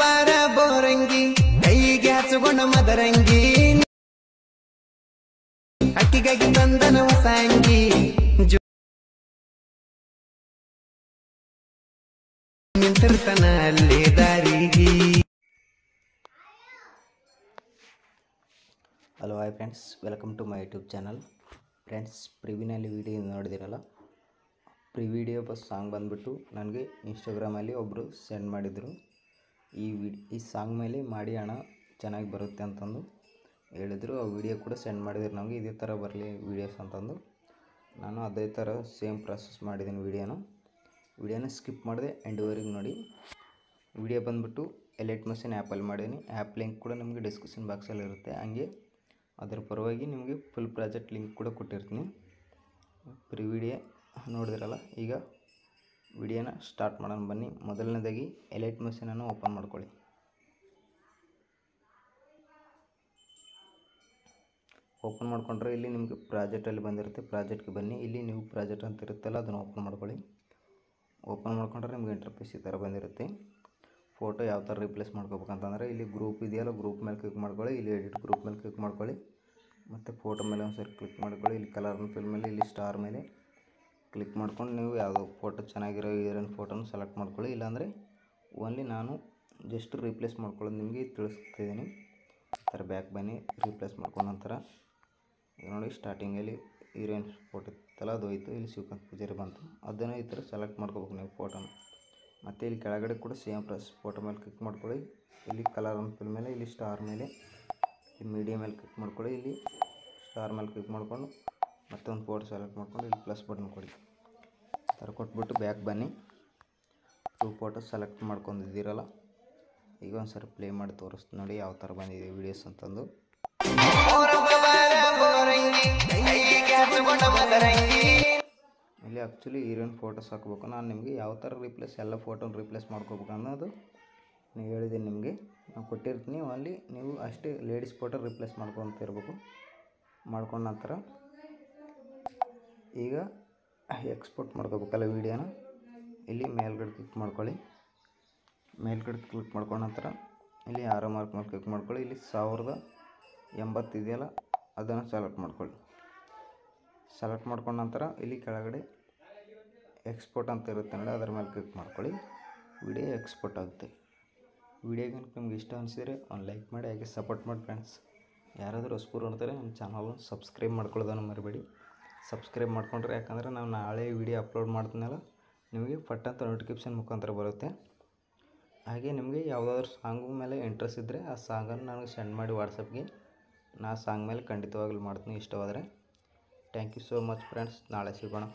ಬಾರ ಬೋರಂಗಿ ಕೈಗೆ ಹಚ್ಚುಕೊಂಡ ಮದರಂಗಿ ಅಕ್ಕಿಗಾಗಿ ತಂದನ ಹೊಸಂಗಿ ನಿಂತಿರ್ತಾನ ಅಲ್ಲಿ ದಾರಿಗೆ. Hello hi friends, welcome to my YouTube channel. Friends, ಪ್ರಿವಿನಲ್ಲಿ ವಿಡಿಯೋ ನೋಡಿದಿರಲ್ಲ, ವಿಡಿಯೋ ಸಾಂಗ್ ಬಂದುಬಿಟ್ಟು ನನಗೆ ಇನ್ಸ್ಟಾಗ್ರಾಮಲ್ಲಿ ಒಬ್ಬರು ಸೆಂಡ್ ಮಾಡಿದರು. ಈ ಸಾಂಗ್ ಮೇಲೆ ಮಾಡಿ ಅಣ್ಣ ಚೆನ್ನಾಗಿ ಬರುತ್ತೆ ಅಂತಂದು ಹೇಳಿದರು. ಆ ವಿಡಿಯೋ ಕೂಡ ಸೆಂಡ್ ಮಾಡಿದ್ರು ನಮಗೆ, ಇದೇ ಥರ ಬರಲಿ ವೀಡಿಯೋಸ್ ಅಂತಂದು. ನಾನು ಅದೇ ಥರ ಸೇಮ್ ಪ್ರಾಸೆಸ್ ಮಾಡಿದ್ದೀನಿ. ವಿಡಿಯೋನ ಸ್ಕಿಪ್ ಮಾಡಿದೆ, ಎಂಡ್ವರೆಗೆ ನೋಡಿ. ವಿಡಿಯೋ ಬಂದುಬಿಟ್ಟು ಎಲೈಟ್ ಮೋಷನ್ ಆ್ಯಪಲ್ಲಿ ಮಾಡೀನಿ. ಆ್ಯಪ್ ಲಿಂಕ್ ಕೂಡ ನಿಮಗೆ ಡಿಸ್ಕ್ರಿಪ್ಷನ್ ಬಾಕ್ಸಲ್ಲಿ ಇರುತ್ತೆ. ಹಂಗೆ ಅದರ ಪರವಾಗಿ ನಿಮಗೆ ಫುಲ್ ಪ್ರಾಜೆಕ್ಟ್ ಲಿಂಕ್ ಕೂಡ ಕೊಟ್ಟಿರ್ತೀನಿ. ವಿಡಿಯೋ ನೋಡಿದ್ರಲ್ಲ, ಈಗ ವಿಡಿಯೋನ ಸ್ಟಾರ್ಟ್ ಮಾಡೋಣ ಬನ್ನಿ. ಮೊದಲನೇದಾಗಿ ಎಲೈಟ್ ಮೋಷನನ್ನು ಓಪನ್ ಮಾಡ್ಕೊಳ್ಳಿ. ಓಪನ್ ಮಾಡ್ಕೊಂಡ್ರೆ ಇಲ್ಲಿ ನಿಮಗೆ ಪ್ರಾಜೆಕ್ಟಲ್ಲಿ ಬಂದಿರುತ್ತೆ. ಪ್ರಾಜೆಕ್ಟ್ಗೆ ಬನ್ನಿ. ಇಲ್ಲಿ ನೀವು ಪ್ರಾಜೆಕ್ಟ್ ಅಂತ ಇರುತ್ತಲ್ಲ, ಅದನ್ನು ಓಪನ್ ಮಾಡ್ಕೊಳ್ಳಿ. ಓಪನ್ ಮಾಡ್ಕೊಂಡ್ರೆ ನಿಮಗೆ ಇಂಟರ್ಫೇಸ್ ಈ ಥರ ಬಂದಿರುತ್ತೆ. ಫೋಟೋ ಯಾವ ಥರ ರಿಪ್ಲೇಸ್ ಮಾಡ್ಕೋಬೇಕಂತಂದರೆ, ಇಲ್ಲಿ ಗ್ರೂಪ್ ಇದೆಯಲ್ಲ, ಗ್ರೂಪ್ ಮೇಲೆ ಕ್ಲಿಕ್ ಮಾಡ್ಕೊಳ್ಳಿ. ಇಲ್ಲಿ ಎಡಿಟ್ ಗ್ರೂಪ್ ಮೇಲೆ ಕ್ಲಿಕ್ ಮಾಡ್ಕೊಳ್ಳಿ. ಮತ್ತು ಫೋಟೋ ಮೇಲೆ ಒಂದು ಸರಿ ಕ್ಲಿಕ್ ಮಾಡ್ಕೊಳ್ಳಿ. ಇಲ್ಲಿ ಕಲರ್ ಫಿಲ್ ಮೇಲೆ, ಇಲ್ಲಿ ಸ್ಟಾರ್ ಮೇಲೆ ಕ್ಲಿಕ್ ಮಾಡ್ಕೊಂಡು ನೀವು ಯಾವುದೋ ಫೋಟೋ ಚೆನ್ನಾಗಿರೋ ಹೀರೋಯಿನ್ ಫೋಟೋನ ಸೆಲೆಕ್ಟ್ ಮಾಡ್ಕೊಳ್ಳಿ. ಇಲ್ಲಾಂದರೆ ಓನ್ಲಿ ನಾನು ಜಸ್ಟ್ ರೀಪ್ಲೇಸ್ ಮಾಡ್ಕೊಳ್ಳೋದು ನಿಮಗೆ ತಿಳಿಸ್ತಿದ್ದೀನಿ. ಈ ಥರ ಬ್ಯಾಕ್ ಬನ್ನಿ. ರೀಪ್ಲೇಸ್ ಮಾಡ್ಕೊಂಡ ನಂತರ ಈಗ ನೋಡಿ, ಸ್ಟಾರ್ಟಿಂಗಲ್ಲಿ ಹೀರೋಯಿನ್ ಫೋಟೋ ಇತ್ತಲ್ಲ, ಅದು ಹೋಯಿತು. ಇಲ್ಲಿ ಶಿವಕಾಂತ್ ಪೂಜಾರಿ ಬಂತು. ಅದನ್ನು ಈ ಥರ ಸೆಲೆಕ್ಟ್ ಮಾಡ್ಕೋಬೇಕು ನೀವು ಫೋಟೋನ. ಮತ್ತು ಇಲ್ಲಿ ಕೆಳಗಡೆ ಕೂಡ ಸೇಮ್ ಪ್ರೆಸ್ ಫೋಟೋ ಮೇಲೆ ಕ್ಲಿಕ್ ಮಾಡ್ಕೊಳ್ಳಿ. ಇಲ್ಲಿ ಕಲರ್ ಫಿಲ್ ಮೇಲೆ, ಇಲ್ಲಿ ಸ್ಟಾರ್ ಮೇಲೆ, ಇಲ್ಲಿ ಮೀಡಿಯಾ ಮೇಲೆ ಕ್ಲಿಕ್ ಮಾಡ್ಕೊಳ್ಳಿ. ಇಲ್ಲಿ ಸ್ಟಾರ್ ಮೇಲೆ ಕ್ಲಿಕ್ ಮಾಡ್ಕೊಂಡು ಮತ್ತೊಂದು ಫೋಟೋ ಸೆಲೆಕ್ಟ್ ಮಾಡ್ಕೊಂಡು ಇಲ್ಲಿ ಪ್ಲಸ್ ಬಟನ್ ಕೊಡಿ. ಈ ಥರ ಕೊಟ್ಬಿಟ್ಟು ಬ್ಯಾಕ್ ಬನ್ನಿ. 2 ಫೋಟೋ ಸೆಲೆಕ್ಟ್ ಮಾಡ್ಕೊಂಡಿದ್ದೀರಲ್ಲ, ಈಗ ಒಂದು ಸರಿ ಪ್ಲೇ ಮಾಡಿ ತೋರಿಸ್ತೀನಿ ನೋಡಿ ಯಾವ ಥರ ಬಂದಿದೆ ವೀಡಿಯೋಸ್ ಅಂತಂದು. ಇಲ್ಲಿ ಆ್ಯಕ್ಚುಲಿ ಹೀರೋಯಿನ್ ಫೋಟೋಸ್ ಹಾಕಬೇಕು. ನಾನು ನಿಮಗೆ ಯಾವ ಥರ ಎಲ್ಲ ಫೋಟೋನ ರಿಪ್ಲೇಸ್ ಮಾಡ್ಕೋಬೇಕು ಅನ್ನೋದು ನೀವು ಹೇಳಿದ್ದೀನಿ. ನಿಮಗೆ ನಾನು ಕೊಟ್ಟಿರ್ತೀನಿ. ಓನ್ಲಿ ನೀವು ಅಷ್ಟೇ ಲೇಡೀಸ್ ಫೋಟೋ ರಿಪ್ಲೇಸ್ ಮಾಡ್ಕೊತಿರ್ಬೇಕು. ಮಾಡ್ಕೊಂಡ ನಂತರ ಈಗ ಎಕ್ಸ್ಪೋರ್ಟ್ ಮಾಡ್ಕೋಬೇಕಲ್ಲ ವೀಡಿಯೋನ. ಇಲ್ಲಿ ಮೇಲ್ಗಡೆ ಕ್ಲಿಕ್ ಮಾಡ್ಕೊಳ್ಳಿ. ಮೇಲ್ಗಡೆ ಕ್ಲಿಕ್ ಮಾಡ್ಕೊಂಡ ನಂತರ ಇಲ್ಲಿ ಆರೋ ಮಾರ್ಕ್ ಮೇಲೆ ಕ್ಲಿಕ್ ಮಾಡ್ಕೊಳ್ಳಿ. ಇಲ್ಲಿ 1080 ಇದೆಯಲ್ಲ, ಅದನ್ನು ಸೆಲೆಕ್ಟ್ ಮಾಡ್ಕೊಳ್ಳಿ. ಸೆಲೆಕ್ಟ್ ಮಾಡ್ಕೊಂಡ ನಂತರ ಇಲ್ಲಿ ಕೆಳಗಡೆ ಎಕ್ಸ್ಪೋರ್ಟ್ ಅಂತ ಇರುತ್ತೆ ನೋಡಿ, ಅದರ ಮೇಲೆ ಕ್ಲಿಕ್ ಮಾಡ್ಕೊಳ್ಳಿ. ವಿಡಿಯೋ ಎಕ್ಸ್ಪೋರ್ಟ್ ಆಗುತ್ತೆ. ವಿಡಿಯೋಗೆ ನಿಮ್ಗೆ ಇಷ್ಟ ಅನಿಸಿದರೆ ಒಂದು ಲೈಕ್ ಮಾಡಿ, ಹಾಗೆ ಸಪೋರ್ಟ್ ಮಾಡಿ ಫ್ರೆಂಡ್ಸ್. ಯಾರಾದರೂ ಹೊಸಬರು ನೋಡ್ತಾರೆ ನಮ್ಮ ಚಾನಲ್ನ ಸಬ್ಸ್ಕ್ರೈಬ್ ಮಾಡ್ಕೊಳ್ಳೋದನ್ನು ಮರಿಬೇಡಿ. ಸಬ್ಸ್ಕ್ರೈಬ್ ಮಾಡ್ಕೊಂಡ್ರೆ, ಯಾಕಂದರೆ ನಾವು ನಾಳೆ ವಿಡಿಯೋ ಅಪ್ಲೋಡ್ ಮಾಡ್ತೀನಲ್ಲ, ನಿಮಗೆ ಪಟ್ಟಂತ ನೋಟಿಫಿಕೇಷನ್ ಮುಖಾಂತರ ಬರುತ್ತೆ. ಹಾಗೆ ನಿಮಗೆ ಯಾವುದಾದ್ರೂ ಸಾಂಗು ಮೇಲೆ ಇಂಟ್ರೆಸ್ಟ್ ಇದ್ದರೆ ಆ ಸಾಂಗನ್ನು ನನಗೆ ಸೆಂಡ್ ಮಾಡಿ ವಾಟ್ಸಪ್ಗೆ. ನಾ ಸಾಂಗ್ ಮೇಲೆ ಖಂಡಿತವಾಗ್ಲೂ ಮಾಡ್ತೀನಿ ಇಷ್ಟವಾದರೆ. Thank you so much friends. ನಾಳೆ ಸಿಗೋಣ.